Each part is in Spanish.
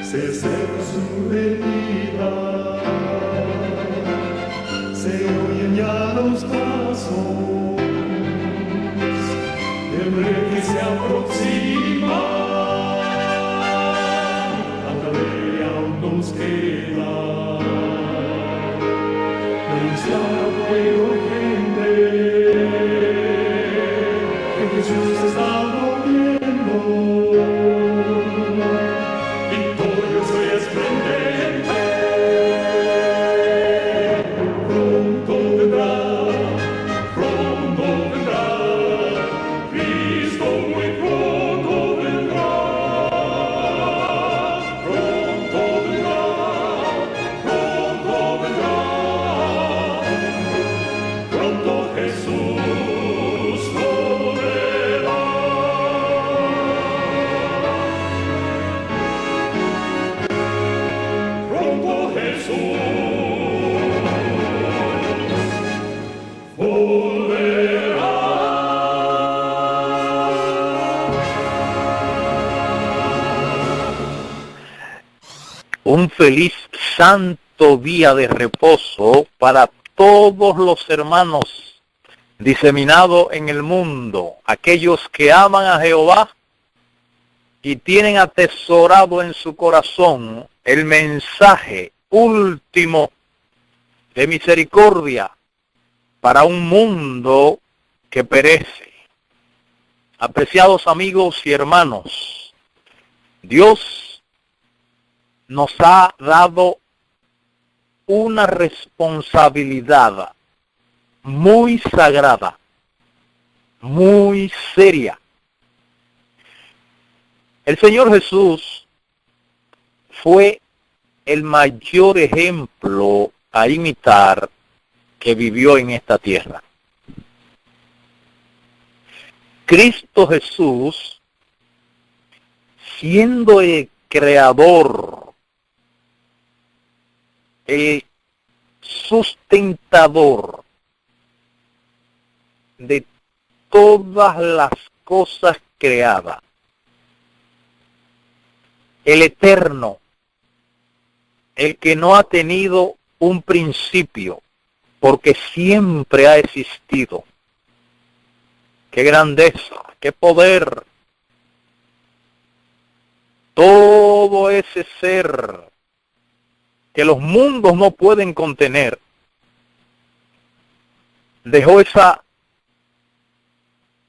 se acerca su venida, se oyen ya los pasos del rey que se aproxima. A tarea aún nos queda anunciar a pueblo y gente que Jesús está volviendo. Un feliz santo día de reposo para todos los hermanos diseminados en el mundo, aquellos que aman a Jehová y tienen atesorado en su corazón el mensaje último de misericordia para un mundo que perece. Apreciados amigos y hermanos, Dios nos ha dado una responsabilidad muy sagrada, muy seria. El Señor Jesús fue el mayor ejemplo a imitar que vivió en esta tierra. Cristo Jesús, siendo el creador, el sustentador de todas las cosas creadas, el eterno, el que no ha tenido un principio, porque siempre ha existido. ¡Qué grandeza! ¡Qué poder! Todo ese ser que los mundos no pueden contener, dejó esa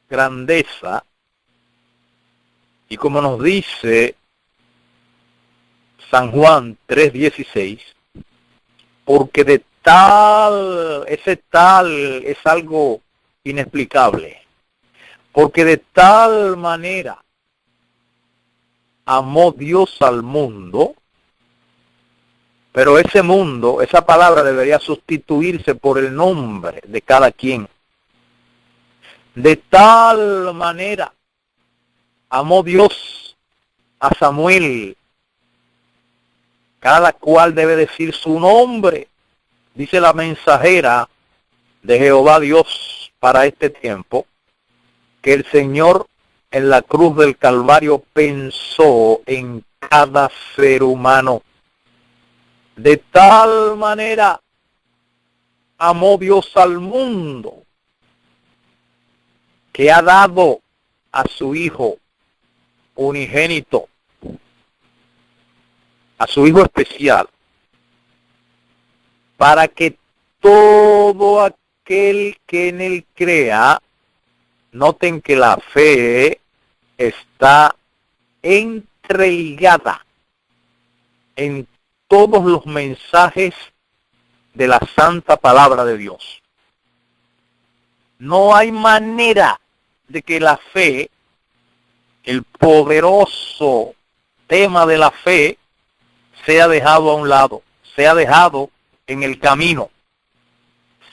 grandeza, y como nos dice San Juan 3:16, porque de tal, ese tal es algo inexplicable, porque de tal manera amó Dios al mundo. Pero ese mundo, esa palabra debería sustituirse por el nombre de cada quien. De tal manera amó Dios a Samuel. Cada cual debe decir su nombre. Dice la mensajera de Jehová Dios para este tiempo, que el Señor en la cruz del Calvario pensó en cada ser humano. De tal manera amó Dios al mundo que ha dado a su Hijo unigénito, a su Hijo especial, para que todo aquel que en él crea, noten que la fe está entregada en todos los mensajes de la santa palabra de Dios. No hay manera de que la fe, el poderoso tema de la fe, sea dejado a un lado, sea dejado en el camino.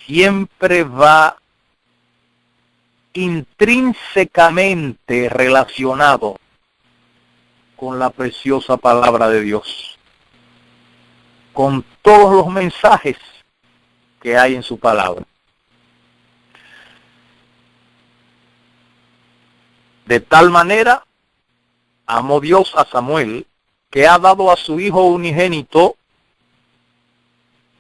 Siempre va intrínsecamente relacionado con la preciosa palabra de Dios, con todos los mensajes que hay en su palabra. De tal manera amó Dios a Samuel que ha dado a su Hijo unigénito.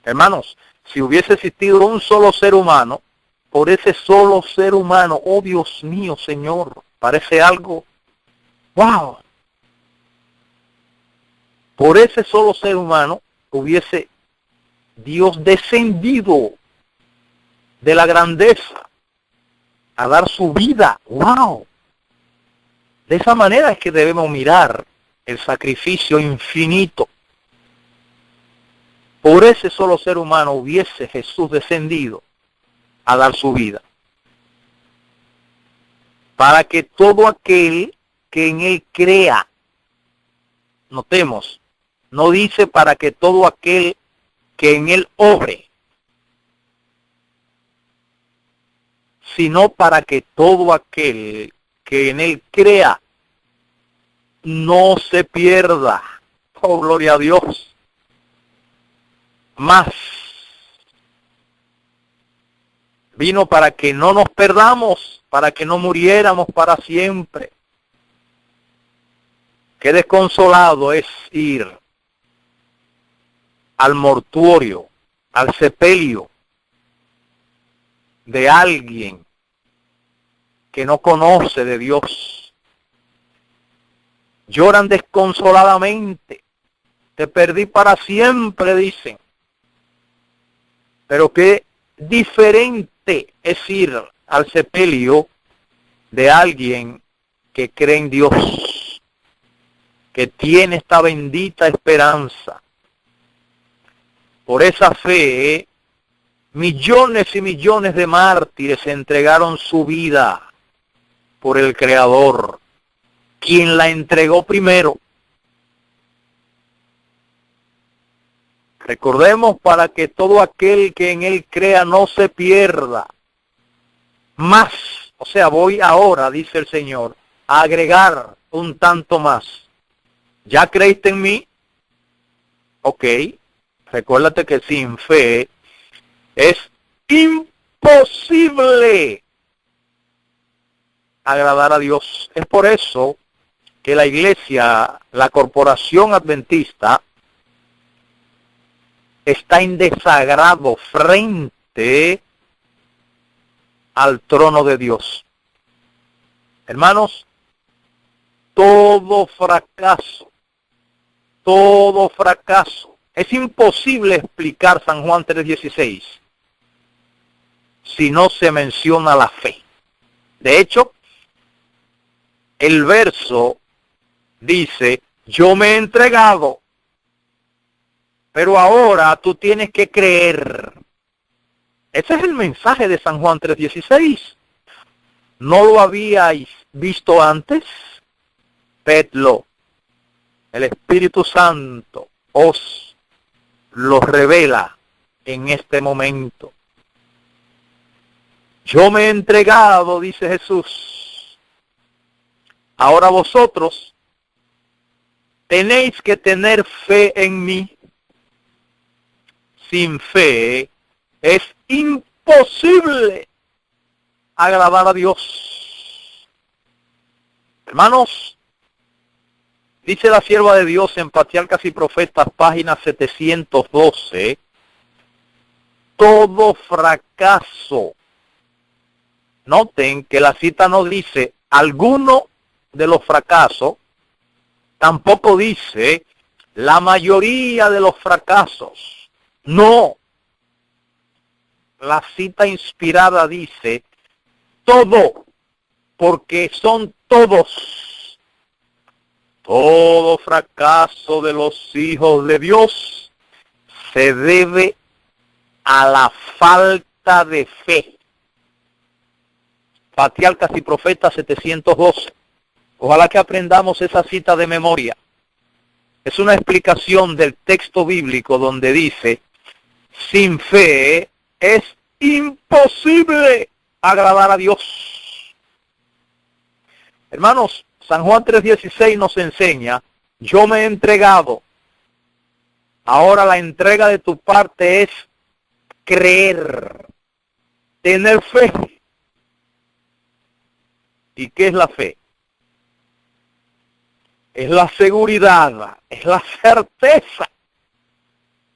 Hermanos, si hubiese existido un solo ser humano, por ese solo ser humano, oh Dios mío, Señor, parece algo, wow. Por ese solo ser humano hubiese Dios descendido de la grandeza a dar su vida. ¡Wow! De esa manera es que debemos mirar el sacrificio infinito. Por ese solo ser humano hubiese Jesús descendido a dar su vida. Para que todo aquel que en él crea, notemos, no dice para que todo aquel que en él obre, sino para que todo aquel que en él crea no se pierda. Oh, gloria a Dios. Más vino para que no nos perdamos, para que no muriéramos para siempre. Qué desconsolado es ir al mortuorio, al sepelio de alguien que no conoce de Dios. Lloran desconsoladamente. Te perdí para siempre, dicen. Pero qué diferente es ir al sepelio de alguien que cree en Dios, que tiene esta bendita esperanza. Por esa fe, millones y millones de mártires entregaron su vida por el Creador, quien la entregó primero. Recordemos, para que todo aquel que en él crea no se pierda. Más, o sea, voy ahora, dice el Señor, a agregar un tanto más. ¿Ya creíste en mí? Ok. Recuérdate que sin fe es imposible agradar a Dios. Es por eso que la iglesia, la corporación adventista, está en desagrado frente al trono de Dios. Hermanos, todo fracaso, es imposible explicar San Juan 3:16 si no se menciona la fe. De hecho, el verso dice, yo me he entregado, pero ahora tú tienes que creer. Ese es el mensaje de San Juan 3:16. ¿No lo habíais visto antes? Vedlo. El Espíritu Santo os lo revela en este momento. Yo me he entregado, dice Jesús. Ahora vosotros tenéis que tener fe en mí. Sin fe es imposible agradar a Dios. Hermanos, dice la sierva de Dios en Patriarcas y Profetas, página 712, todo fracaso. Noten que la cita no dice alguno de los fracasos, tampoco dice la mayoría de los fracasos. No. La cita inspirada dice todo, porque son todos. Todo fracaso de los hijos de Dios se debe a la falta de fe. Patriarcas y Profetas 712. Ojalá que aprendamos esa cita de memoria. Es una explicación del texto bíblico donde dice, sin fe es imposible agradar a Dios. Hermanos, San Juan 3:16 nos enseña, yo me he entregado. Ahora la entrega de tu parte es creer, tener fe. ¿Y qué es la fe? es la seguridad, es la certeza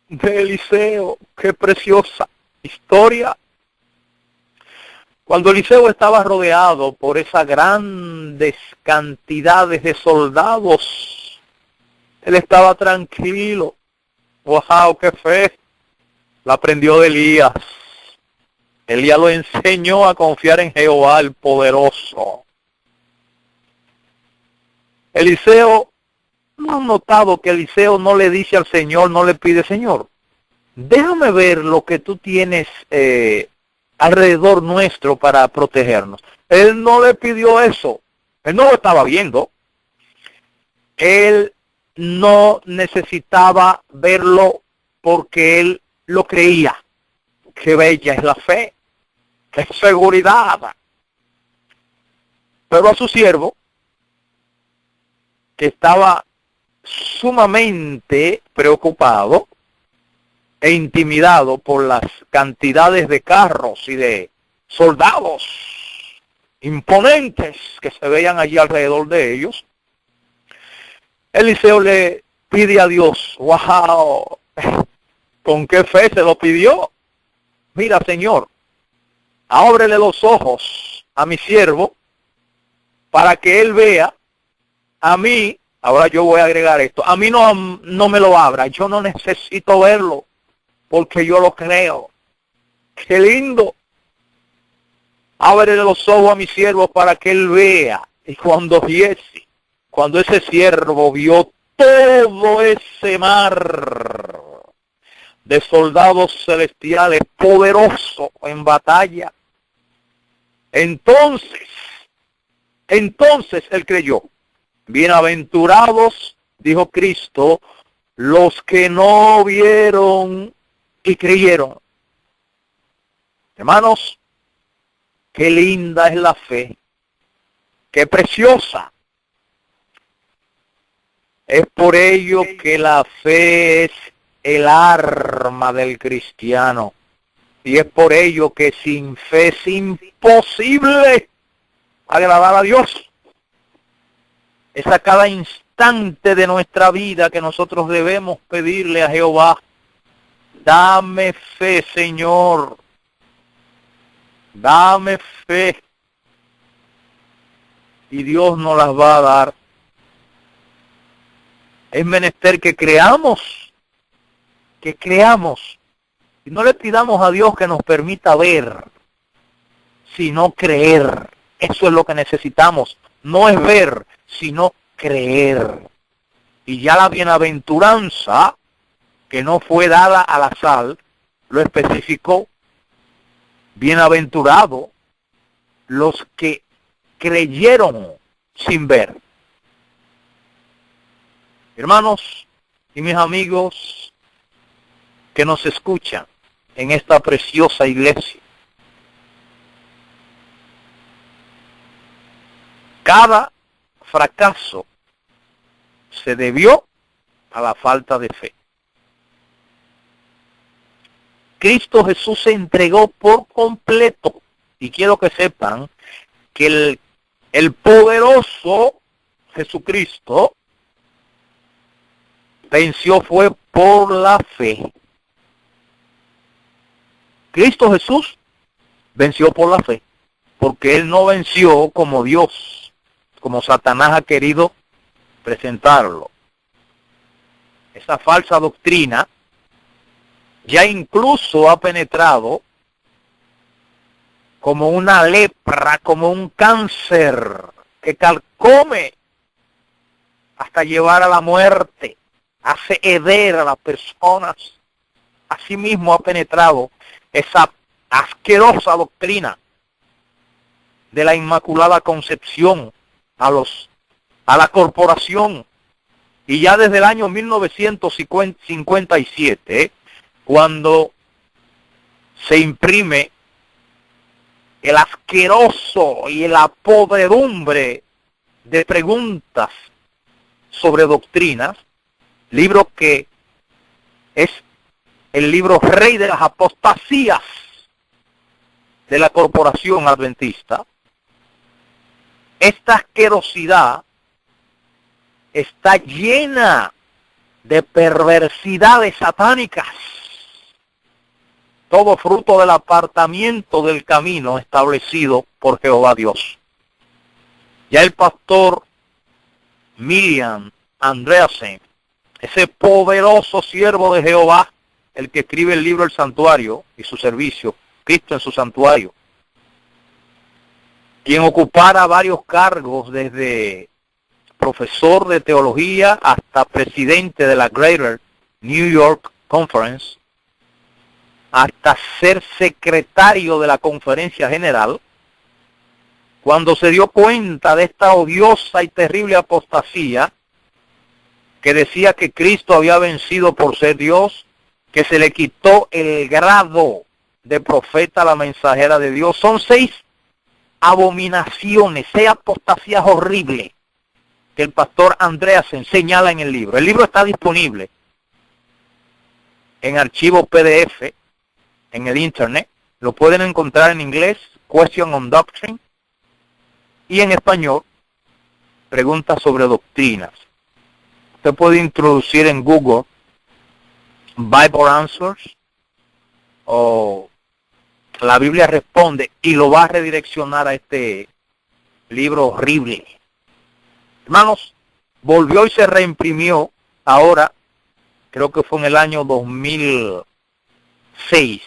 de Eliseo. Qué preciosa historia. Cuando Eliseo estaba rodeado por esas grandes cantidades de soldados, él estaba tranquilo. ¡Wow! ¡Qué fe! La aprendió de Elías. Elías lo enseñó a confiar en Jehová, el poderoso. Eliseo, ¿no han notado que Eliseo no le dice al Señor, no le pide, Señor, déjame ver lo que tú tienes alrededor nuestro para protegernos? Él no le pidió eso. Él no lo estaba viendo. Él no necesitaba verlo porque él lo creía. Qué bella es la fe. Qué seguridad. Pero a su siervo, que estaba sumamente preocupado e intimidado por las cantidades de carros y de soldados imponentes que se veían allí alrededor de ellos, Eliseo le pide a Dios, wow, ¿con qué fe se lo pidió? Mira, Señor, ábrele los ojos a mi siervo para que él vea. A mí, ahora yo voy a agregar esto, a mí no me lo abra, yo no necesito verlo, porque yo lo creo. Qué lindo. Ábrele los ojos a mi siervo para que él vea. Y cuando ese siervo vio todo ese mar de soldados celestiales poderosos en batalla, entonces él creyó. Bienaventurados, dijo Cristo, los que no vieron y creyeron. Hermanos, qué linda es la fe, qué preciosa. Es por ello que la fe es el arma del cristiano. Y es por ello que sin fe es imposible agradar a Dios. Es a cada instante de nuestra vida que nosotros debemos pedirle a Jehová, dame fe, Señor, dame fe. Y Dios nos las va a dar. Es menester que creamos, y no le pidamos a Dios que nos permita ver, sino creer. Eso es lo que necesitamos. No es ver, sino creer. Y ya la bienaventuranza, que no fue dada al azar, lo especificó. Bienaventurado los que creyeron sin ver. Hermanos y mis amigos que nos escuchan en esta preciosa iglesia, cada fracaso se debió a la falta de fe. Cristo Jesús se entregó por completo. Y quiero que sepan que el poderoso Jesucristo venció fue por la fe. Cristo Jesús venció por la fe, porque Él no venció como Dios, como Satanás ha querido presentarlo. Esa falsa doctrina ya incluso ha penetrado como una lepra, como un cáncer que carcome hasta llevar a la muerte, hace heder a las personas. Asimismo ha penetrado esa asquerosa doctrina de la Inmaculada Concepción a la corporación. Y ya desde el año 1957, cuando se imprime el asqueroso y la podredumbre de preguntas sobre doctrinas, libro que es el libro rey de las apostasías de la corporación adventista, esta asquerosidad está llena de perversidades satánicas. Todo fruto del apartamiento del camino establecido por Jehová Dios. Ya el pastor Milian Andreasen, ese poderoso siervo de Jehová, el que escribe el libro El Santuario y su servicio, Cristo en su santuario, quien ocupara varios cargos desde profesor de teología hasta presidente de la Greater New York Conference, hasta ser secretario de la Conferencia General, cuando se dio cuenta de esta odiosa y terrible apostasía que decía que Cristo había vencido por ser Dios, que se le quitó el grado de profeta a la mensajera de Dios. Son 6 abominaciones, 6 apostasías horribles que el pastor Andreas señala en el libro. El libro está disponible en archivo PDF en el internet. Lo pueden encontrar en inglés, Question on Doctrine, y en español, Preguntas sobre Doctrinas. Usted puede introducir en Google Bible Answers o la Biblia responde y lo va a redireccionar a este libro horrible. Hermanos, volvió y se reimprimió ahora, creo que fue en el año 2006,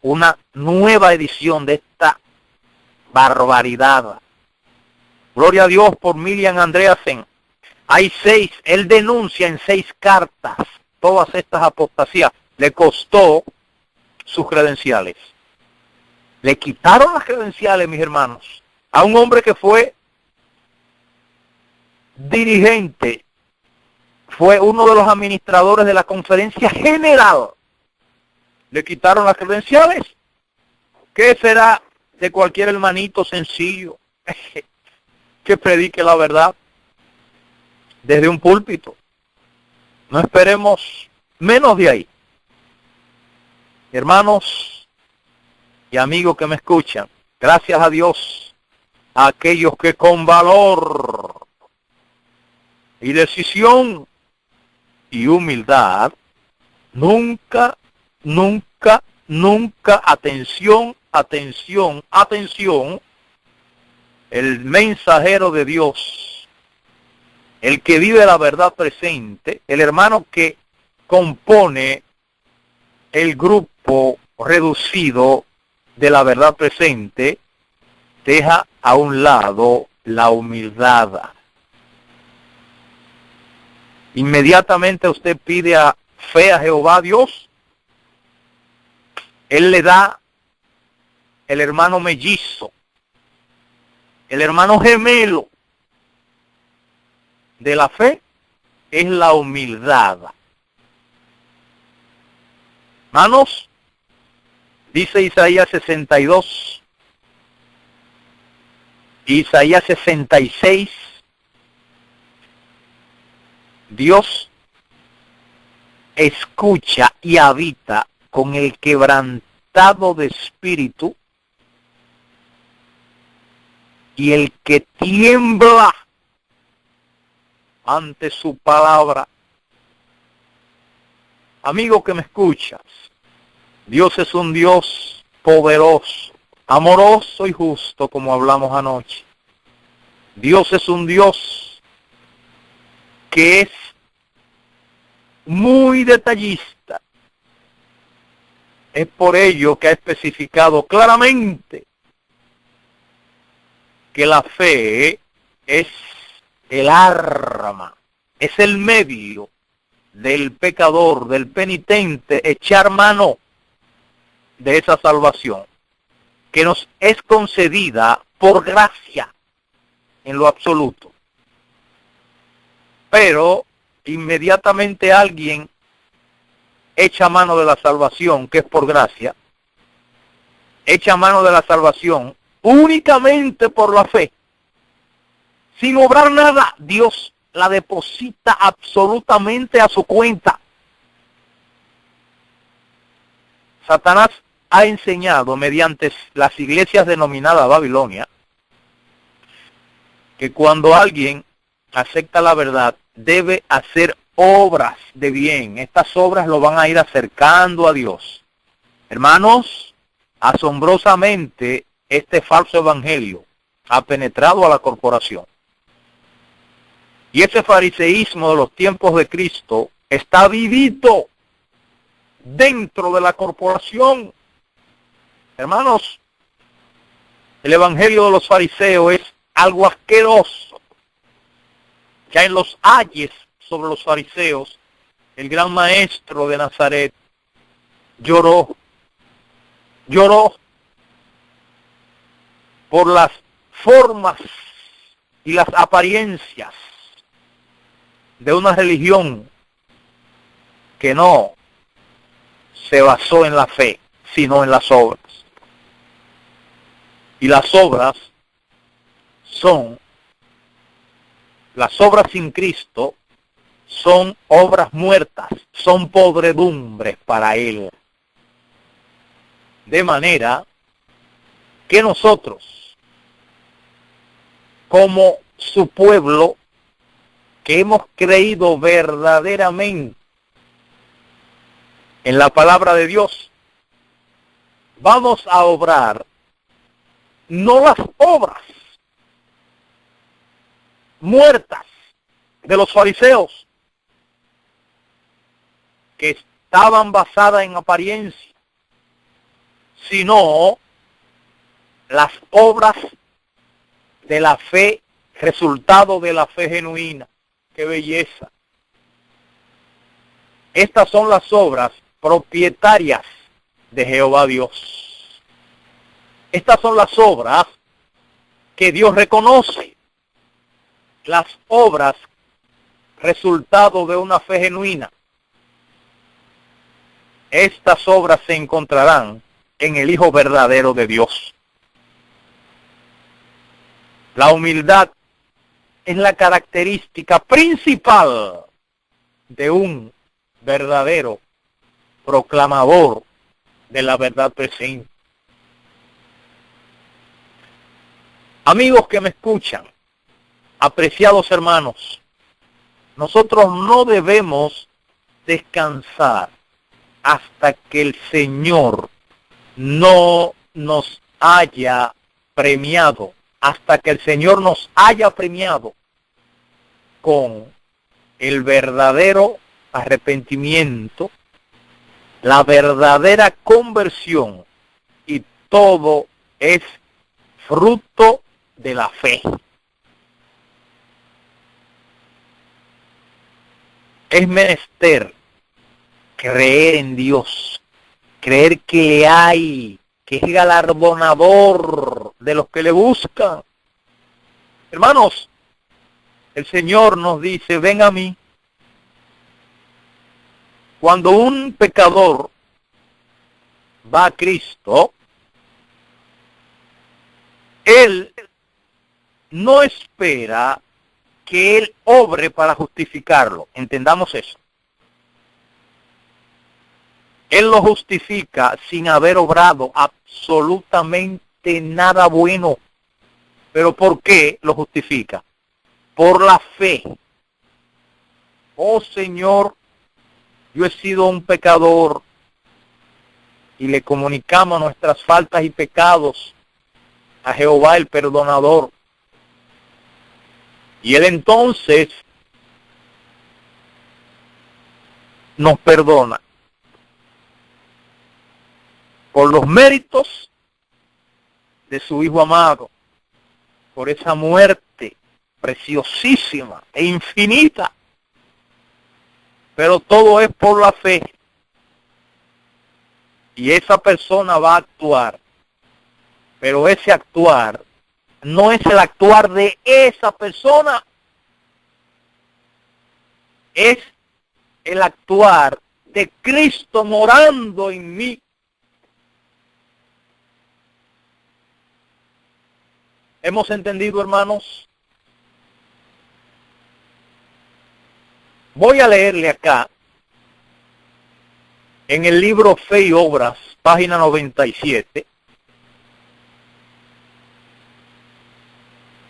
una nueva edición de esta barbaridad. Gloria a Dios por Milian Andreasen. Hay 6, él denuncia en 6 cartas todas estas apostasías. Le costó sus credenciales. Le quitaron las credenciales, mis hermanos, a un hombre que fue dirigente, fue uno de los administradores de la Conferencia General. Le quitaron las credenciales. ¿Qué será de cualquier hermanito sencillo que predique la verdad desde un púlpito? No esperemos menos de ahí. Hermanos y amigos que me escuchan, gracias a Dios, a aquellos que con valor y decisión y humildad, nunca, atención, el mensajero de Dios, el que vive la verdad presente, el hermano que compone el grupo reducido de la verdad presente, deja a un lado la humildad. Inmediatamente usted pide fe a Jehová Dios, Él le da el hermano mellizo, el hermano gemelo de la fe, es la humildad. Hermanos, dice Isaías 62, Isaías 66, Dios escucha y habita con el quebrantado de espíritu y el que tiembla ante su palabra. Amigo que me escuchas, Dios es un Dios poderoso, amoroso y justo, como hablamos anoche. Dios es un Dios que es muy detallista. Es por ello que ha especificado claramente que la fe es el arma, es el medio del pecador, del penitente, echar mano de esa salvación que nos es concedida por gracia en lo absoluto. Pero inmediatamente alguien echa mano de la salvación, que es por gracia, echa mano de la salvación únicamente por la fe, sin obrar nada, Dios la deposita absolutamente a su cuenta. Satanás ha enseñado mediante las iglesias denominadas Babilonia que cuando alguien acepta la verdad debe hacer obras de bien. Estas obras lo van a ir acercando a Dios. Hermanos, asombrosamente este falso evangelio ha penetrado a la corporación. Y ese fariseísmo de los tiempos de Cristo está vivito dentro de la corporación. Hermanos, el evangelio de los fariseos es algo asqueroso. Ya en los ayes sobre los fariseos, el gran maestro de Nazaret lloró por las formas y las apariencias de una religión que no se basó en la fe, sino en las obras. Y las obras sin Cristo son obras muertas, son podredumbres para Él. De manera que nosotros, como su pueblo, que hemos creído verdaderamente en la palabra de Dios, vamos a obrar no las obras muertas de los fariseos, que estaban basadas en apariencia, sino las obras de la fe, resultado de la fe genuina. ¡Qué belleza! Estas son las obras propietarias de Jehová Dios. Estas son las obras que Dios reconoce. Las obras resultado de una fe genuina. Estas obras se encontrarán en el Hijo verdadero de Dios. La humildad es la característica principal de un verdadero proclamador de la verdad presente. Amigos que me escuchan, apreciados hermanos, nosotros no debemos descansar hasta que el Señor no nos haya premiado, hasta que el Señor nos haya premiado con el verdadero arrepentimiento, la verdadera conversión, y todo es fruto de la fe. Es menester creer en Dios, creer que hay, que es galardonador de los que le buscan. Hermanos, el Señor nos dice, ven a mí. Cuando un pecador va a Cristo, Él no espera que Él obre para justificarlo. Entendamos eso. Él lo justifica sin haber obrado absolutamente nada bueno. ¿Pero por qué lo justifica? Por la fe. Oh Señor, yo he sido un pecador, y le comunicamos nuestras faltas y pecados a Jehová el perdonador. Y Él entonces nos perdona por los méritos de su Hijo amado, por esa muerte preciosísima e infinita. Pero todo es por la fe. Y esa persona va a actuar. Pero ese actuar no es el actuar de esa persona. Es el actuar de Cristo morando en mí. ¿Hemos entendido, hermanos? Voy a leerle acá, en el libro Fe y Obras, página 97,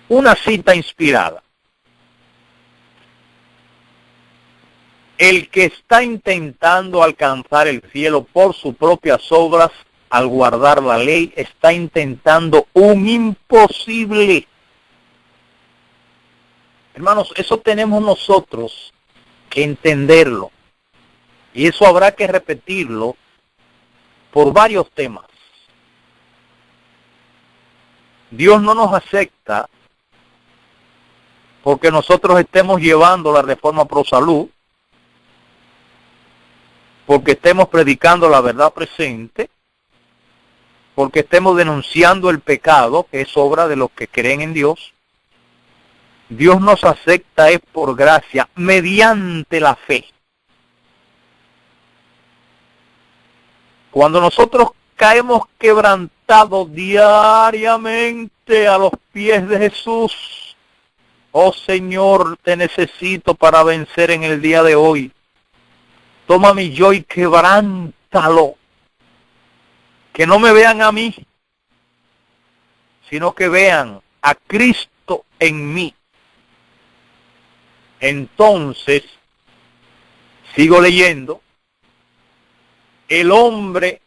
una cita inspirada. El que está intentando alcanzar el cielo por sus propias obras, al guardar la ley, está intentando un imposible. Hermanos, eso tenemos nosotros que entenderlo. Y eso habrá que repetirlo por varios temas. Dios no nos acepta porque nosotros estemos llevando la reforma pro salud, porque estemos predicando la verdad presente, porque estemos denunciando el pecado, que es obra de los que creen en Dios. Dios nos acepta es por gracia, mediante la fe. Cuando nosotros caemos quebrantados diariamente a los pies de Jesús, oh Señor, te necesito para vencer en el día de hoy. Toma mi yo y quebrántalo. Que no me vean a mí, sino que vean a Cristo en mí. Entonces, sigo leyendo, el hombre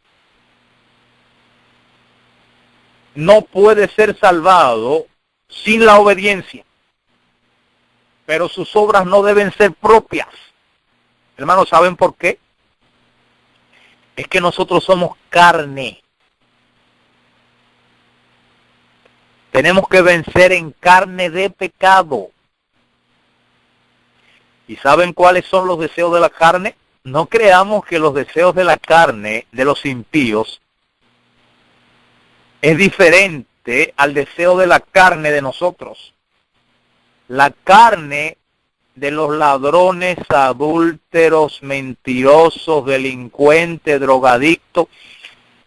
no puede ser salvado sin la obediencia, pero sus obras no deben ser propias. Hermanos, ¿saben por qué? Es que nosotros somos carne. Tenemos que vencer en carne de pecado. ¿Y saben cuáles son los deseos de la carne? No creamos que los deseos de la carne de los impíos es diferente al deseo de la carne de nosotros. La carne de los ladrones, adúlteros, mentirosos, delincuentes, drogadictos,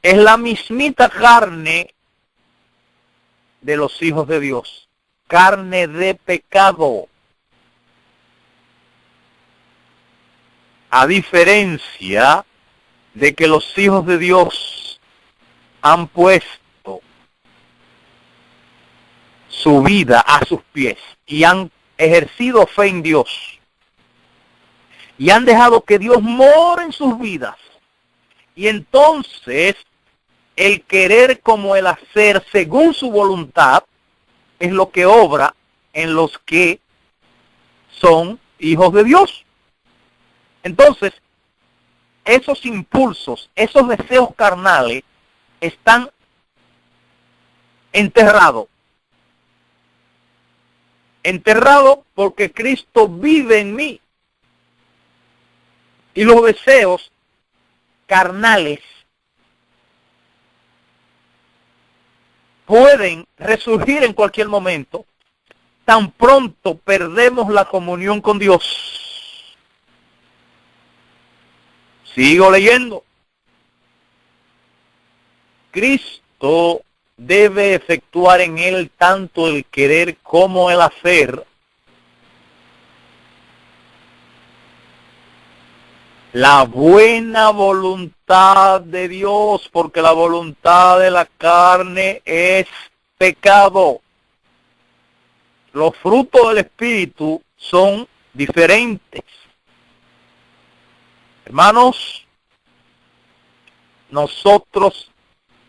es la mismita carne de los hijos de Dios. Carne de pecado. A diferencia de que los hijos de Dios han puesto su vida a sus pies y han ejercido fe en Dios y han dejado que Dios more en sus vidas. Y entonces el querer como el hacer según su voluntad es lo que obra en los que son hijos de Dios. Entonces, esos impulsos, esos deseos carnales están enterrados. Enterrado porque Cristo vive en mí. Y los deseos carnales pueden resurgir en cualquier momento, tan pronto perdemos la comunión con Dios. Sigo leyendo. Cristo debe efectuar en él tanto el querer como el hacer. La buena voluntad de Dios, porque la voluntad de la carne es pecado. Los frutos del Espíritu son diferentes. Hermanos, nosotros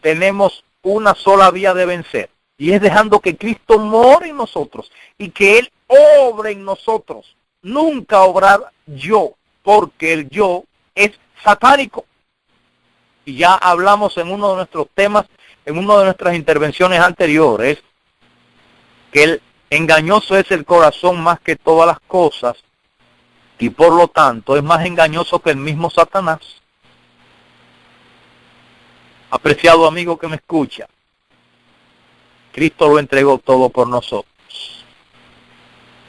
tenemos una sola vía de vencer, y es dejando que Cristo more en nosotros y que Él obre en nosotros. Nunca obrar yo, porque el yo es satánico. Y ya hablamos en uno de nuestros temas, en una de nuestras intervenciones anteriores, que el engañoso es el corazón más que todas las cosas, y por lo tanto es más engañoso que el mismo Satanás. Apreciado amigo que me escucha, Cristo lo entregó todo por nosotros.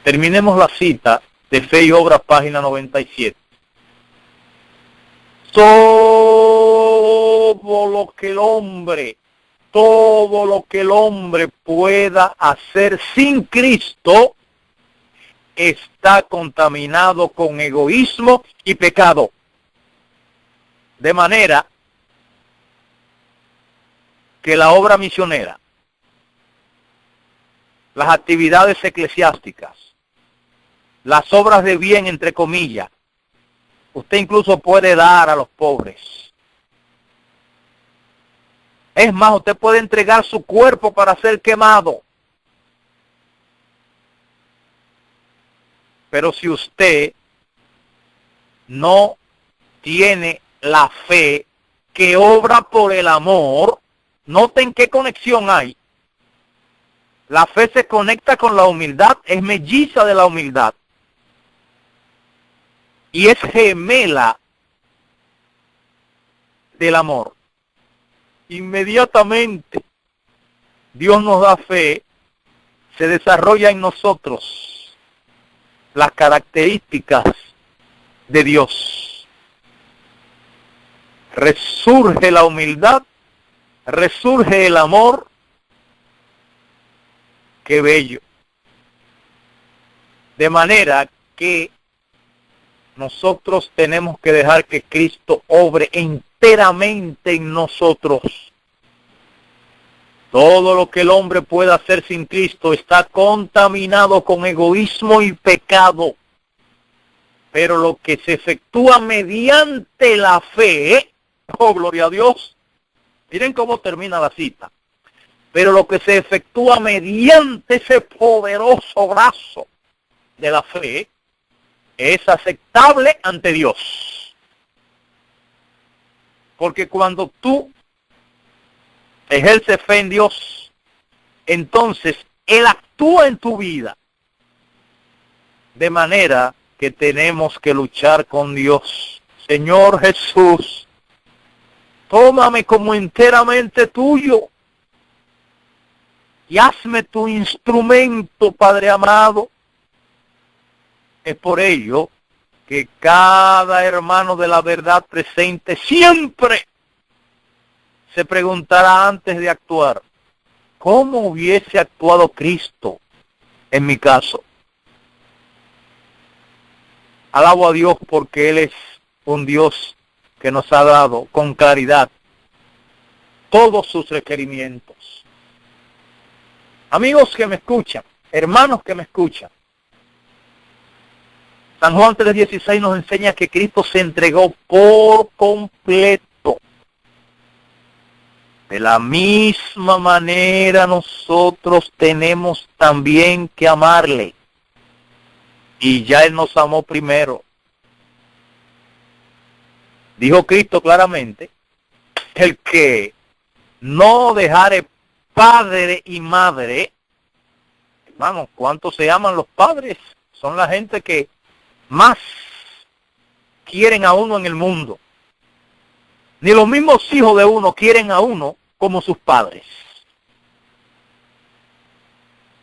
Terminemos la cita de Fe y Obras, página 97. Todo lo que el hombre pueda hacer sin Cristo está contaminado con egoísmo y pecado. De manera que la obra misionera, las actividades eclesiásticas, las obras de bien, entre comillas, Usted incluso puede dar a los pobres. Es más, usted puede entregar su cuerpo para ser quemado. Pero si usted no tiene la fe que obra por el amor, noten qué conexión hay. La fe se conecta con la humildad, es melliza de la humildad. Y es gemela del amor. Inmediatamente Dios nos da fe, se desarrolla en nosotros las características de Dios. Resurge la humildad, resurge el amor. Qué bello. De manera que nosotros tenemos que dejar que Cristo obre enteramente en nosotros. Todo lo que el hombre pueda hacer sin Cristo está contaminado con egoísmo y pecado. Pero lo que se efectúa mediante la fe, oh gloria a Dios, miren cómo termina la cita. Pero lo que se efectúa mediante ese poderoso brazo de la fe es aceptable ante Dios. Porque cuando tú ejerces fe en Dios, entonces Él actúa en tu vida. De manera que tenemos que luchar con Dios. Señor Jesús, tómame como enteramente tuyo. Y hazme tu instrumento, Padre amado. Es por ello que cada hermano de la verdad presente siempre se preguntará antes de actuar, ¿cómo hubiese actuado Cristo en mi caso? Alabo a Dios porque Él es un Dios que nos ha dado con claridad todos sus requerimientos. Amigos que me escuchan, hermanos que me escuchan, San Juan 3:16 nos enseña que Cristo se entregó por completo. De la misma manera nosotros tenemos también que amarle. Y ya Él nos amó primero. Dijo Cristo claramente, el que no dejare padre y madre, hermanos, ¿cuántos se aman los padres? Son la gente que más quieren a uno en el mundo. Ni los mismos hijos de uno quieren a uno como sus padres.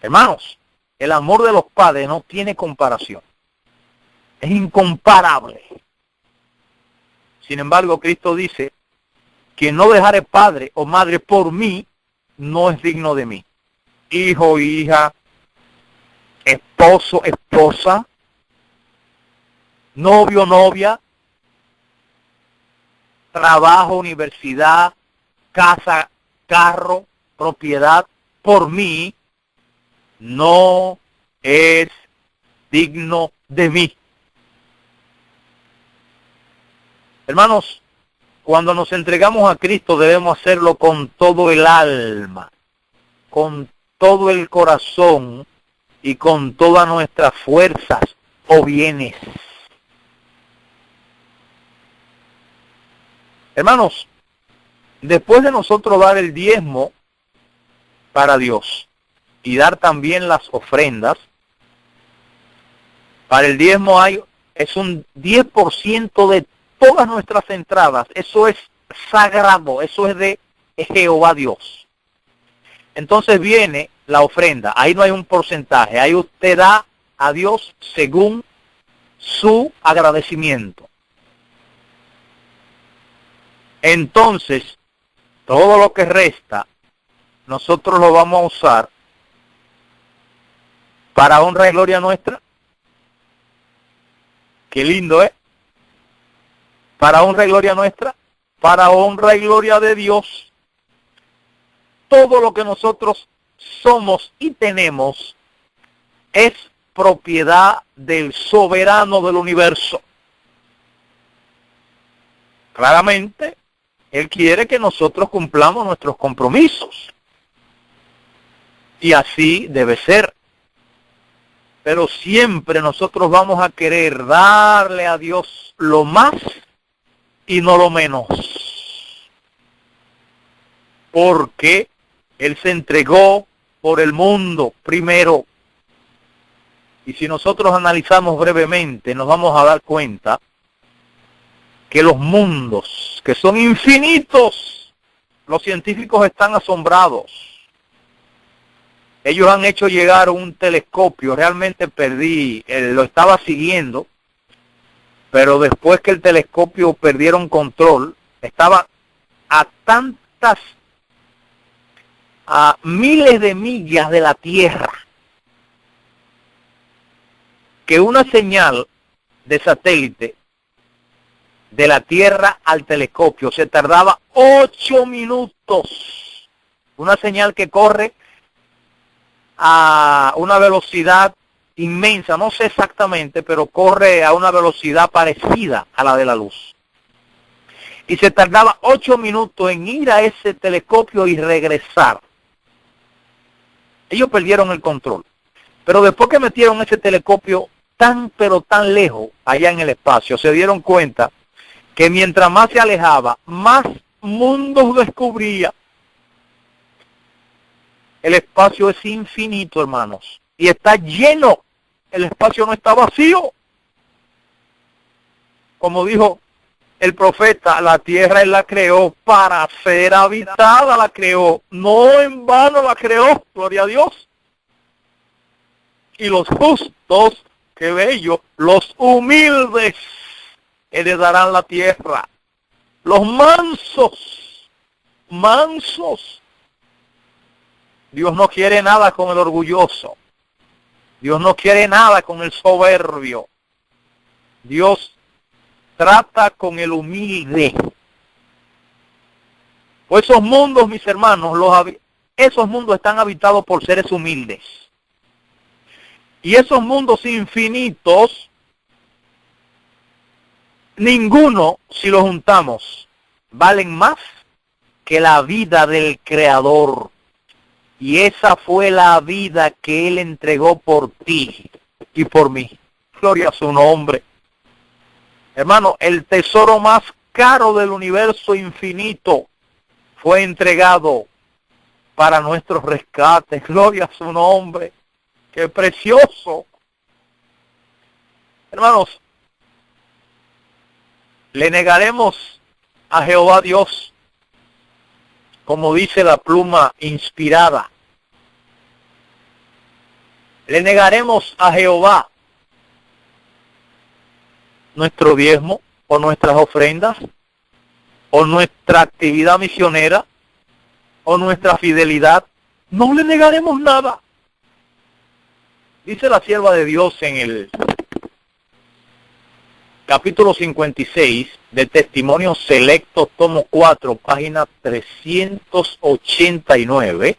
Hermanos, el amor de los padres no tiene comparación. Es incomparable. Sin embargo, Cristo dice, quien no dejare padre o madre por mí, no es digno de mí. Hijo, hija, esposo, esposa, novio, novia, trabajo, universidad, casa, carro, propiedad, por mí, no es digno de mí. Hermanos, cuando nos entregamos a Cristo debemos hacerlo con todo el alma, con todo el corazón y con todas nuestras fuerzas o bienes. Hermanos, después de nosotros dar el diezmo para Dios y dar también las ofrendas, para el diezmo es un 10% de todas nuestras entradas. Eso es sagrado, eso es de Jehová Dios. Entonces viene la ofrenda, ahí no hay un porcentaje, ahí usted da a Dios según su agradecimiento. Entonces, todo lo que resta, nosotros lo vamos a usar para honra y gloria nuestra. Qué lindo, ¿eh? Para honra y gloria nuestra, para honra y gloria de Dios. Todo lo que nosotros somos y tenemos es propiedad del soberano del universo. Claramente, Él quiere que nosotros cumplamos nuestros compromisos. Y así debe ser. Pero siempre nosotros vamos a querer darle a Dios lo más y no lo menos. Porque Él se entregó por el mundo primero. Y si nosotros analizamos brevemente, nos vamos a dar cuenta que los mundos, que son infinitos, los científicos están asombrados. Ellos han hecho llegar un telescopio, realmente lo estaba siguiendo, pero después que el telescopio perdieron control, estaba a miles de millas de la Tierra, que una señal de satélite de la Tierra al telescopio se tardaba 8 minutos. Una señal que corre a una velocidad inmensa, no sé exactamente, pero corre a una velocidad parecida a la de la luz. Y se tardaba 8 minutos en ir a ese telescopio y regresar. Ellos perdieron el control. Pero después que metieron ese telescopio pero tan lejos allá en el espacio, se dieron cuenta que mientras más se alejaba, más mundos descubría. El espacio es infinito, hermanos, y está lleno. El espacio no está vacío. Como dijo el profeta, la tierra Él la creó para ser habitada, la creó. No en vano la creó, gloria a Dios. Y los justos, qué bello, los humildes heredarán la tierra. Los mansos. Dios no quiere nada con el orgulloso. Dios no quiere nada con el soberbio. Dios trata con el humilde. Pues esos mundos, mis hermanos, esos mundos están habitados por seres humildes. Y esos mundos infinitos, ninguno, si los juntamos, valen más que la vida del Creador. Y esa fue la vida que Él entregó por ti y por mí. Gloria a su nombre. Hermano, el tesoro más caro del universo infinito fue entregado para nuestros rescates. Gloria a su nombre. ¡Qué precioso! Hermanos, le negaremos a Jehová Dios, como dice la pluma inspirada. Le negaremos a Jehová nuestro diezmo o nuestras ofrendas o nuestra actividad misionera o nuestra fidelidad. No le negaremos nada. Dice la sierva de Dios en el capítulo 56 de Testimonios Selectos, tomo 4, página 389.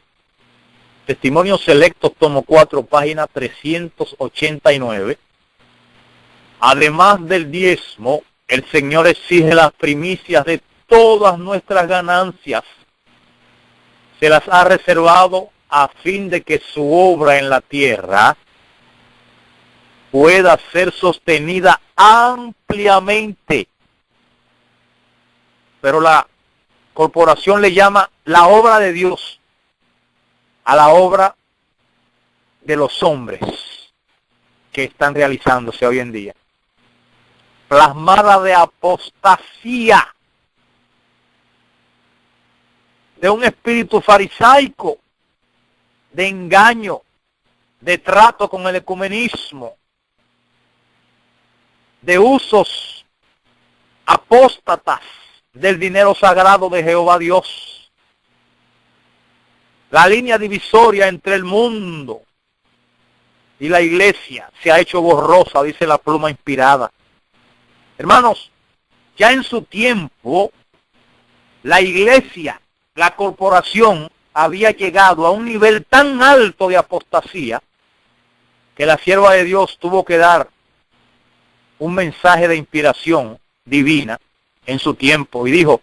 Testimonios Selectos, tomo 4, página 389. Además del diezmo, el Señor exige las primicias de todas nuestras ganancias. Se las ha reservado a fin de que su obra en la tierra pueda ser sostenida ampliamente. Pero la corporación le llama la obra de Dios a la obra de los hombres que están realizándose hoy en día. Plasmada de apostasía, de un espíritu farisaico, de engaño, de trato con el ecumenismo, de usos apóstatas del dinero sagrado de Jehová Dios. La línea divisoria entre el mundo y la iglesia se ha hecho borrosa, dice la pluma inspirada. Hermanos, ya en su tiempo, la iglesia, la corporación, había llegado a un nivel tan alto de apostasía que la sierva de Dios tuvo que dar un mensaje de inspiración divina en su tiempo y dijo,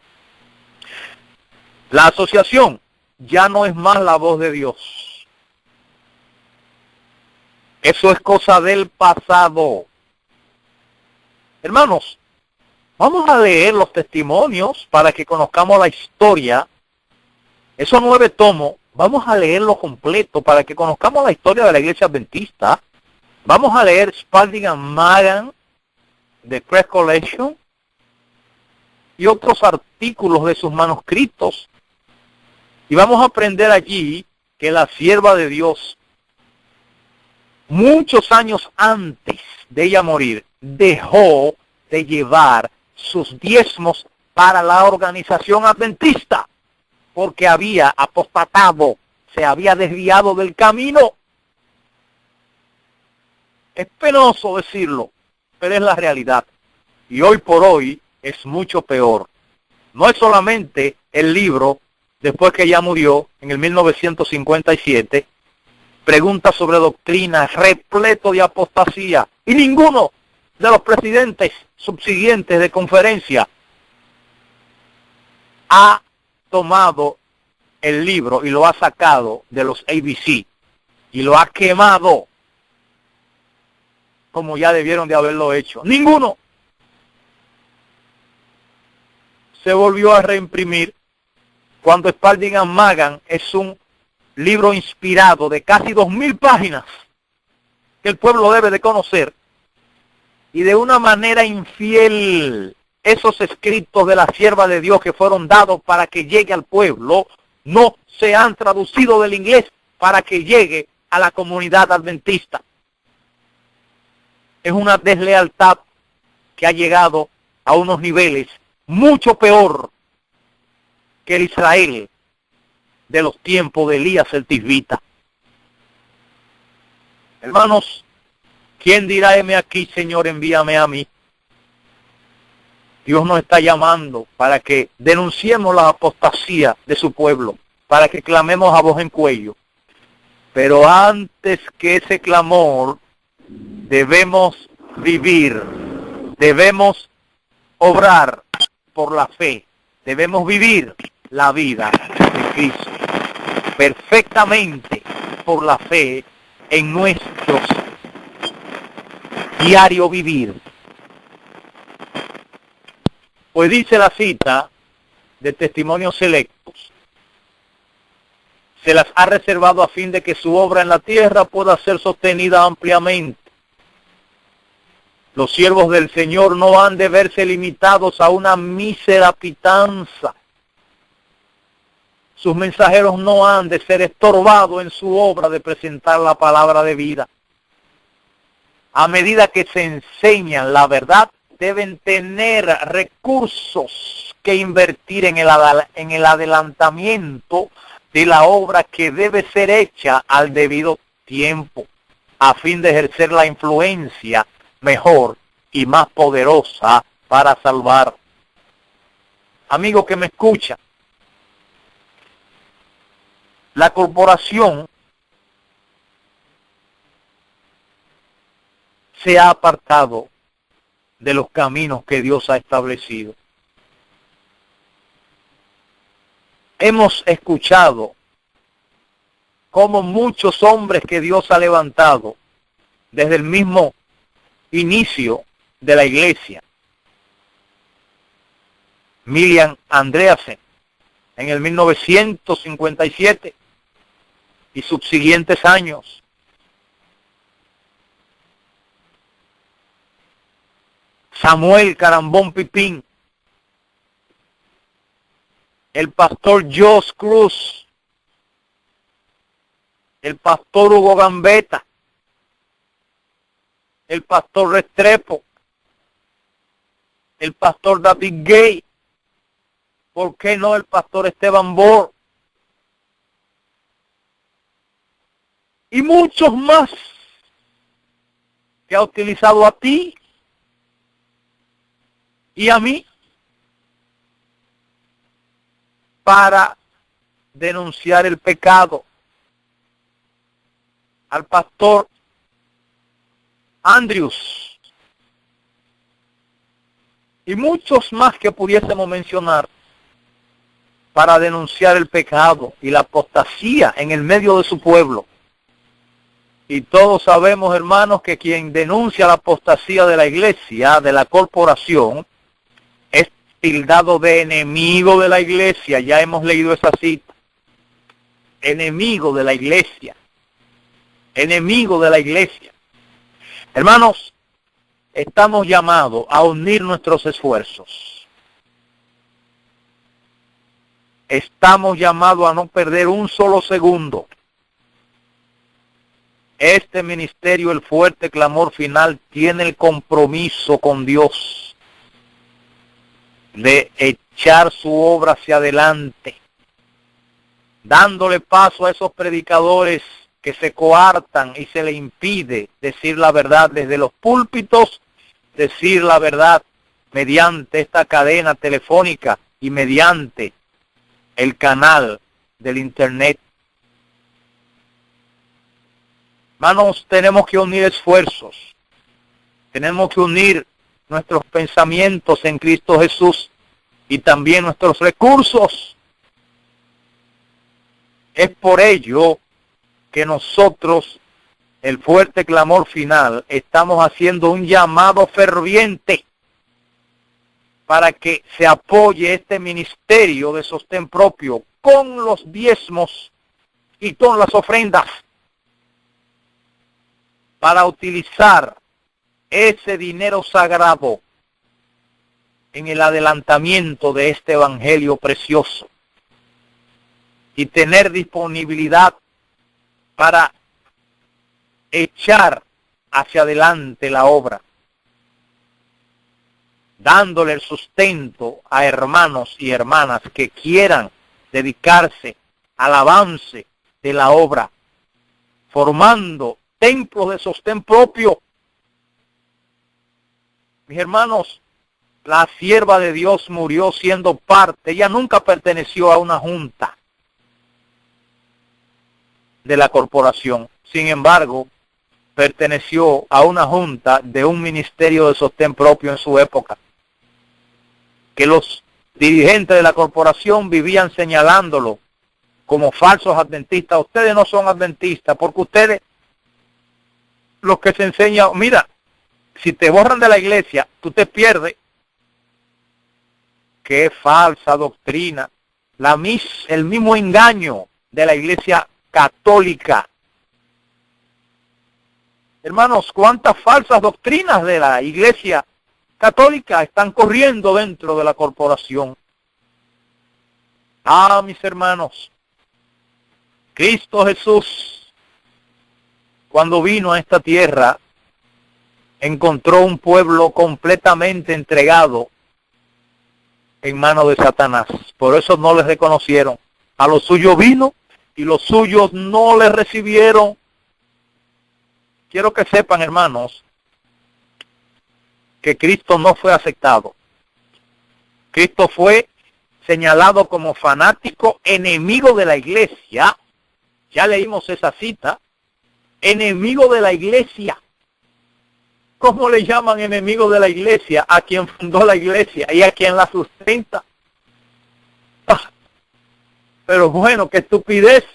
la asociación ya no es más la voz de Dios. Eso es cosa del pasado. Hermanos, vamos a leer los testimonios para que conozcamos la historia. Esos 9 tomos, vamos a leerlo completo para que conozcamos la historia de la iglesia adventista. Vamos a leer Spalding and Magan, The Crest Collection, y otros artículos de sus manuscritos. Y vamos a aprender allí que la sierva de Dios, muchos años antes de ella morir, dejó de llevar sus diezmos para la organización adventista, porque había apostatado, se había desviado del camino. Es penoso decirlo, pero es la realidad. Y hoy por hoy es mucho peor. No es solamente el libro, después que ya murió, en el 1957, preguntas sobre doctrina, repleto de apostasía, y ninguno de los presidentes subsiguientes de conferencia ha tomado el libro y lo ha sacado de los ABC y lo ha quemado como ya debieron de haberlo hecho. Ninguno. Se volvió a reimprimir cuando Spalding and Magan es un libro inspirado de casi 2000 páginas que el pueblo debe de conocer, y de una manera infiel esos escritos de la sierva de Dios que fueron dados para que llegue al pueblo no se han traducido del inglés para que llegue a la comunidad adventista. Es una deslealtad que ha llegado a unos niveles mucho peor que el Israel de los tiempos de Elías el Tisbita. Hermanos, ¿quién dirá, heme aquí, Señor, envíame a mí? Dios nos está llamando para que denunciemos la apostasía de su pueblo, para que clamemos a voz en cuello. Pero antes que ese clamor, debemos vivir, debemos obrar por la fe, debemos vivir la vida de Cristo perfectamente por la fe en nuestros diario vivir. Pues dice la cita de Testimonios Selectos, se las ha reservado a fin de que su obra en la tierra pueda ser sostenida ampliamente. Los siervos del Señor no han de verse limitados a una mísera pitanza. Sus mensajeros no han de ser estorbados en su obra de presentar la palabra de vida. A medida que se enseñan la verdad, deben tener recursos que invertir en el adelantamiento de la obra que debe ser hecha al debido tiempo, a fin de ejercer la influencia mejor y más poderosa para salvar. Amigo que me escucha, la corporación se ha apartado de los caminos que Dios ha establecido. Hemos escuchado cómo muchos hombres que Dios ha levantado desde el mismo inicio de la iglesia, Milian Andreasen en el 1957 y subsiguientes años, Samuel Carambón Pipín, el pastor Jos Cruz, el pastor Hugo Gambetta, el pastor Restrepo, el pastor David Gay, ¿por qué no el pastor Esteban Bor? Y muchos más que ha utilizado a ti y a mí para denunciar el pecado. Al pastor Andrews, y muchos más que pudiésemos mencionar para denunciar el pecado y la apostasía en el medio de su pueblo. Y todos sabemos, hermanos, que quien denuncia la apostasía de la iglesia, de la corporación, es tildado de enemigo de la iglesia. Ya hemos leído esa cita. Enemigo de la iglesia. Enemigo de la iglesia. Hermanos, estamos llamados a unir nuestros esfuerzos. Estamos llamados a no perder un solo segundo. Este ministerio, el fuerte clamor final, tiene el compromiso con Dios de echar su obra hacia adelante, dándole paso a esos predicadores que se coartan y se le impide decir la verdad desde los púlpitos, decir la verdad mediante esta cadena telefónica y mediante el canal del internet. Hermanos, tenemos que unir esfuerzos, tenemos que unir nuestros pensamientos en Cristo Jesús y también nuestros recursos. Es por ello que nosotros, el fuerte clamor final, estamos haciendo un llamado ferviente para que se apoye este ministerio de sostén propio con los diezmos y con las ofrendas, para utilizar ese dinero sagrado en el adelantamiento de este evangelio precioso y tener disponibilidad para echar hacia adelante la obra, dándole el sustento a hermanos y hermanas que quieran dedicarse al avance de la obra, formando templos de sostén propio. Mis hermanos, la sierva de Dios murió siendo parte, ella nunca perteneció a una junta de la corporación, sin embargo, perteneció a una junta de un ministerio de sostén propio en su época, que los dirigentes de la corporación vivían señalándolo como falsos adventistas. Ustedes no son adventistas, porque ustedes, los que se enseñan, mira, si te borran de la iglesia, tú te pierdes. Qué falsa doctrina, el mismo engaño de la iglesia católica. Hermanos, cuántas falsas doctrinas de la iglesia católica están corriendo dentro de la corporación. Ah, mis hermanos, Cristo Jesús, cuando vino a esta tierra, encontró un pueblo completamente entregado en manos de Satanás. Por eso no le reconocieron. A los suyos vino y los suyos no le recibieron. Quiero que sepan, hermanos, que Cristo no fue aceptado. Cristo fue señalado como fanático, enemigo de la iglesia. Ya leímos esa cita. Enemigo de la iglesia. ¿Cómo le llaman enemigo de la iglesia? A quien fundó la iglesia y a quien la sustenta. Ah, pero bueno, qué estupidez.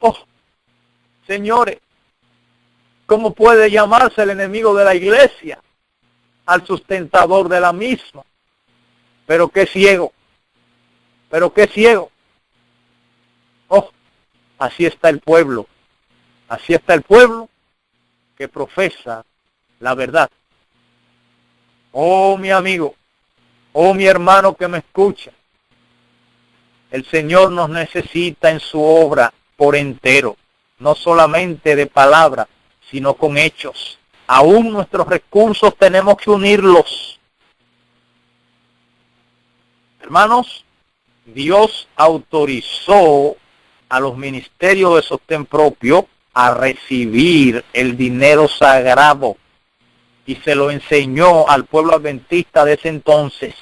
Oh, señores, ¿cómo puede llamarse el enemigo de la iglesia al sustentador de la misma? Pero qué ciego. Pero qué ciego. Oh, así está el pueblo. Así está el pueblo que profesa la verdad. Oh, mi amigo, oh, mi hermano que me escucha, el Señor nos necesita en su obra por entero, no solamente de palabra, sino con hechos. Aún nuestros recursos tenemos que unirlos. Hermanos, Dios autorizó a los ministerios de sostén propio a recibir el dinero sagrado y se lo enseñó al pueblo adventista de ese entonces,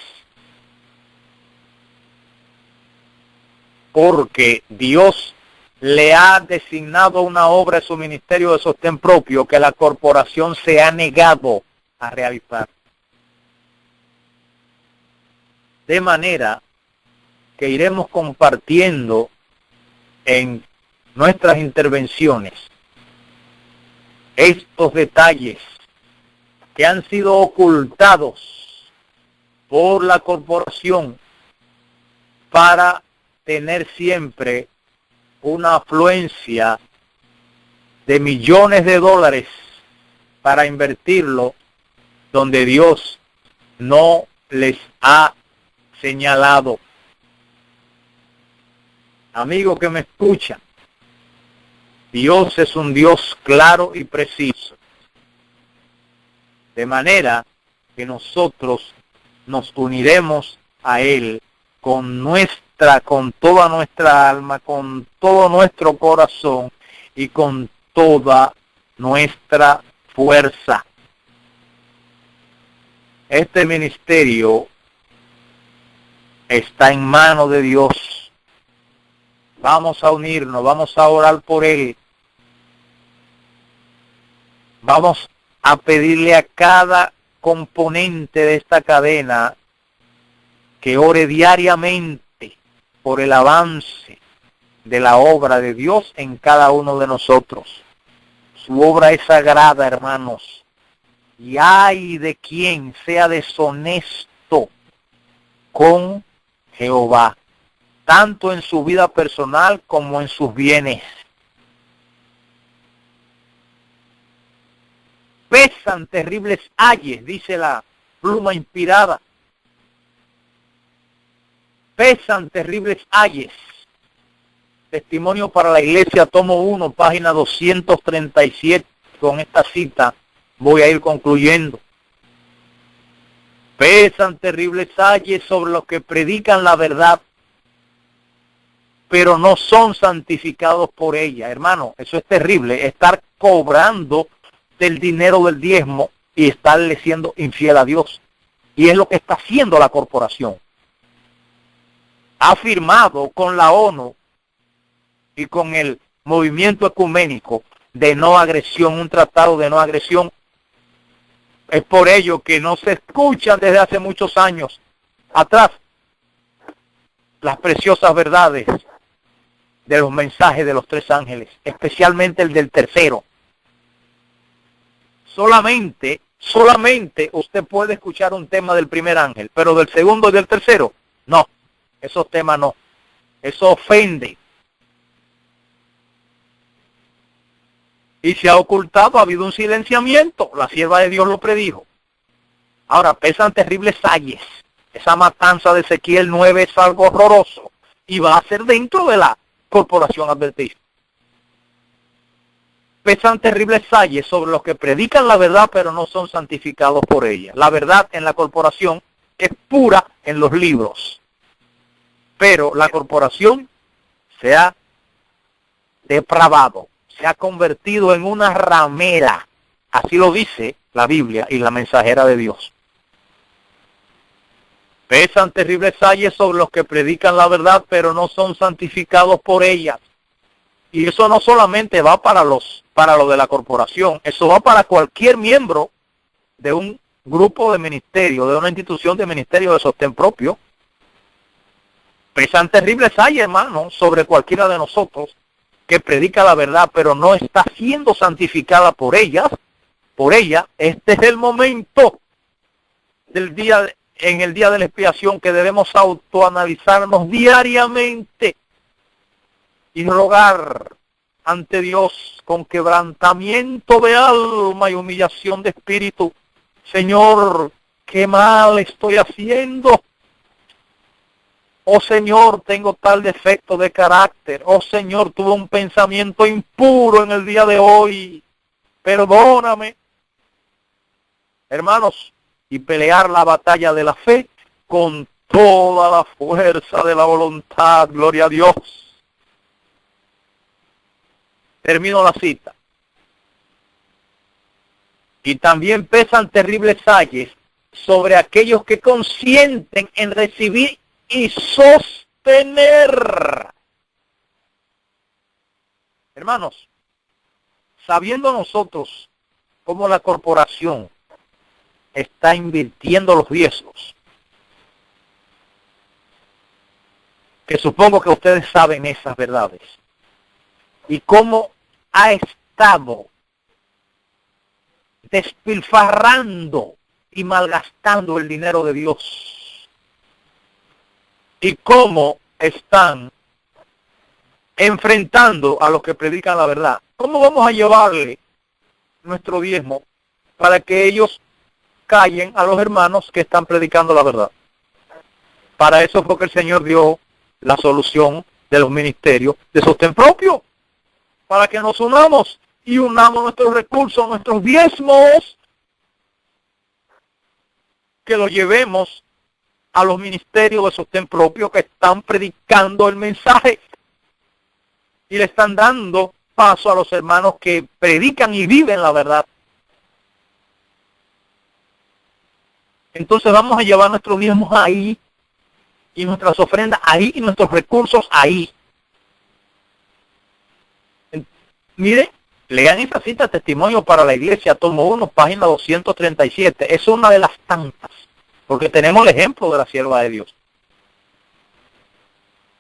porque Dios le ha designado una obra en su ministerio de sostén propio que la corporación se ha negado a realizar. De manera que iremos compartiendo en nuestras intervenciones estos detalles que han sido ocultados por la corporación para tener siempre una afluencia de millones de dólares para invertirlo donde Dios no les ha señalado. Amigo que me escucha, Dios es un Dios claro y preciso. De manera que nosotros nos uniremos a Él con toda nuestra alma, con todo nuestro corazón y con toda nuestra fuerza. Este ministerio está en manos de Dios. Vamos a unirnos, vamos a orar por Él. Vamos a pedirle a cada componente de esta cadena que ore diariamente por el avance de la obra de Dios en cada uno de nosotros. Su obra es sagrada, hermanos. Y ay de quien sea deshonesto con Jehová, tanto en su vida personal como en sus bienes. Pesan terribles ayes, dice la pluma inspirada. Pesan terribles ayes. Testimonio para la Iglesia, tomo 1, página 237. Con esta cita voy a ir concluyendo. Pesan terribles ayes sobre los que predican la verdad, pero no son santificados por ella. Hermano, eso es terrible, estar cobrando del dinero del diezmo y estarle siendo infiel a Dios. Y es lo que está haciendo la corporación. Ha firmado con la ONU y con el movimiento ecuménico de no agresión, un tratado de no agresión. Es por ello que no se escuchan desde hace muchos años atrás las preciosas verdades de los mensajes de los 3 ángeles, especialmente el del tercero. Solamente usted puede escuchar un tema del primer ángel, pero del segundo y del tercero, no. Esos temas no. Eso ofende. Y se ha ocultado, ha habido un silenciamiento. La sierva de Dios lo predijo. Ahora, pesan terribles ayes. Esa matanza de Ezequiel 9 es algo horroroso. Y va a ser dentro de la corporación adventista. Pesan terribles ayes sobre los que predican la verdad, pero no son santificados por ella. La verdad en la corporación es pura en los libros. Pero la corporación se ha depravado, se ha convertido en una ramera. Así lo dice la Biblia y la mensajera de Dios. Pesan terribles ayes sobre los que predican la verdad, pero no son santificados por ellas. Y eso no solamente va para lo de la corporación, eso va para cualquier miembro de un grupo de ministerio, de una institución de ministerio de sostén propio. Pesan terribles ayes, hermano, sobre cualquiera de nosotros que predica la verdad, pero no está siendo santificada por ellas. Por ella, este es el momento en el día de la expiación, que debemos autoanalizarnos diariamente y rogar ante Dios con quebrantamiento de alma y humillación de espíritu: Señor, qué mal estoy haciendo. Oh Señor, tengo tal defecto de carácter. Oh Señor, tuve un pensamiento impuro en el día de hoy. Perdóname. Hermanos, y pelear la batalla de la fe con toda la fuerza de la voluntad. Gloria a Dios. Termino la cita. Y también pesan terribles ayes sobre aquellos que consienten en recibir y sostener. Hermanos, sabiendo nosotros cómo la corporación está invirtiendo los diezmos, que supongo que ustedes saben esas verdades, y cómo ha estado despilfarrando y malgastando el dinero de Dios, y cómo están enfrentando a los que predican la verdad. ¿Cómo vamos a llevarle nuestro diezmo para que ellos callen a los hermanos que están predicando la verdad? Para eso fue que el Señor dio la solución de los ministerios de sostén propio, para que nos unamos y unamos nuestros recursos, nuestros diezmos, que los llevemos a los ministerios de sostén propio que están predicando el mensaje y le están dando paso a los hermanos que predican y viven la verdad. Entonces vamos a llevar nuestros diezmos ahí, y nuestras ofrendas ahí, y nuestros recursos ahí. Mire, lean esa cita, Testimonio para la Iglesia, tomo 1, página 237. Es una de las tantas, porque tenemos el ejemplo de la sierva de Dios.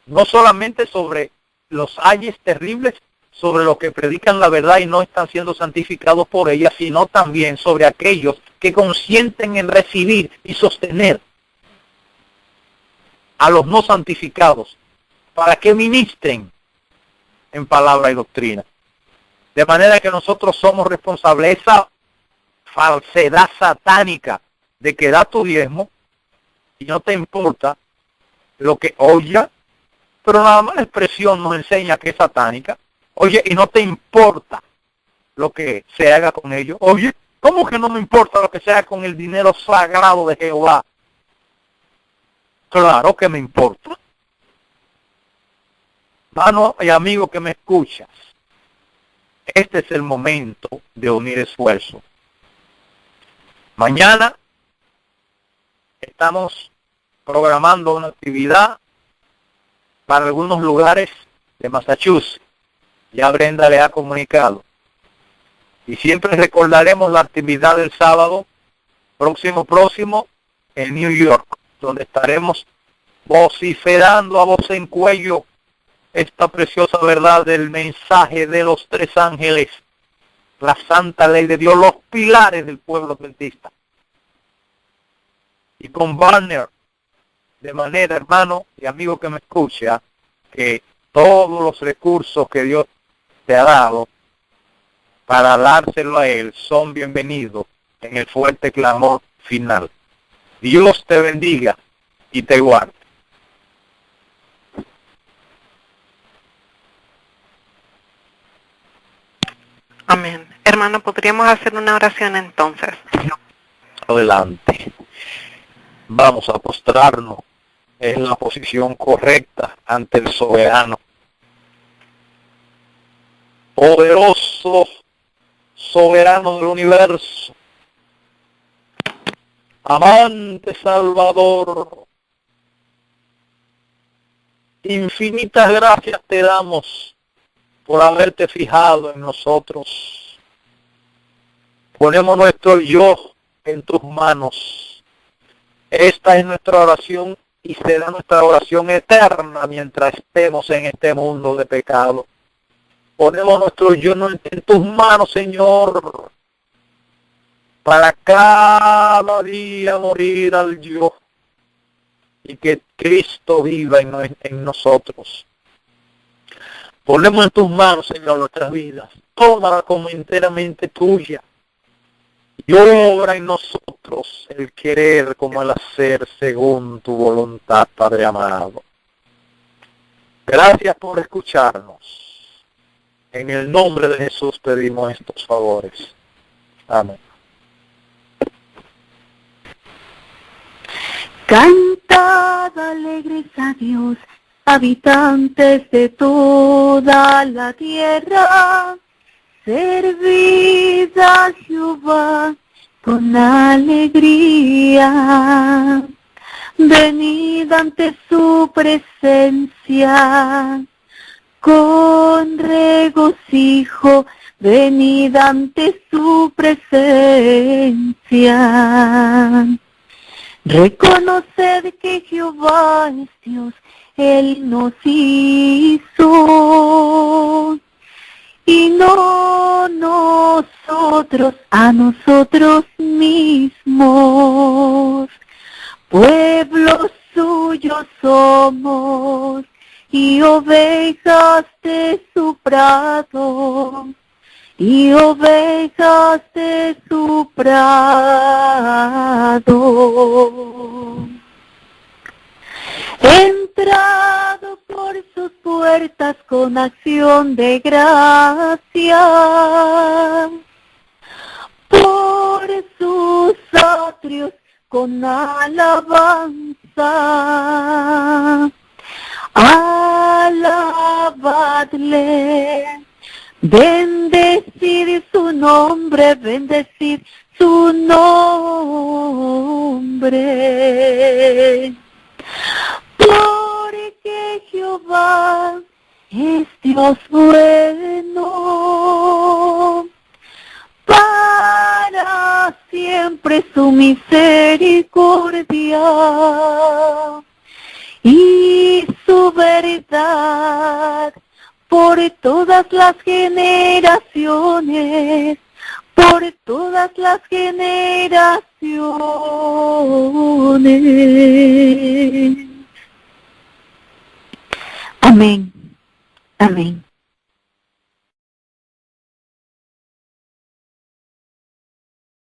No solamente sobre los ayes terribles, sobre los que predican la verdad y no están siendo santificados por ella, sino también sobre aquellos que consienten en recibir y sostener a los no santificados para que ministren en palabra y doctrina. De manera que nosotros somos responsables de esa falsedad satánica de que da tu diezmo y no te importa lo que oye, pero nada más la expresión nos enseña que es satánica. Oye, y no te importa lo que se haga con ellos. Oye, ¿cómo que no me importa lo que se haga con el dinero sagrado de Jehová? Claro que me importa. Hermano y amigo que me escuchas, este es el momento de unir esfuerzos. Mañana estamos programando una actividad para algunos lugares de Massachusetts. Ya Brenda le ha comunicado. Y siempre recordaremos la actividad del sábado próximo en New York, donde estaremos vociferando a voz en cuello esta preciosa verdad del mensaje de los tres ángeles, la santa ley de Dios, los pilares del pueblo adventista. Y con banner, de manera, hermano y amigo que me escucha, que todos los recursos que Dios te ha dado para dárselo a Él son bienvenidos en el fuerte clamor final. Dios te bendiga y te guarde. Amén. Hermano, ¿podríamos hacer una oración entonces? Adelante. Vamos a postrarnos en la posición correcta ante el soberano. Poderoso, soberano del universo. Amante Salvador. Infinitas gracias te damos por haberte fijado en nosotros. Ponemos nuestro yo en tus manos. Esta es nuestra oración y será nuestra oración eterna mientras estemos en este mundo de pecado. Ponemos nuestro yo en tus manos, Señor, para cada día morir al yo y que Cristo viva en nosotros. Ponemos en tus manos, Señor, nuestras vidas, toda como enteramente tuya. Y obra en nosotros el querer como el hacer según tu voluntad, Padre amado. Gracias por escucharnos. En el nombre de Jesús pedimos estos favores. Amén. Cantad alegres a Dios, habitantes de toda la tierra. Servid a Jehová con alegría. Venid ante su presencia con regocijo, venid ante su presencia. Reconoced que Jehová es Dios, Él nos hizo, y no nosotros a nosotros mismos. Pueblo suyo somos, y ovejas de su prado, y ovejas de su prado. Entrado por sus puertas con acción de gracia, por sus atrios con alabanza. Alabadle, bendecid su nombre, bendecid su nombre. Porque Jehová es Dios bueno, para siempre su misericordia y su verdad por todas las generaciones, por todas las generaciones. Amén. Amén.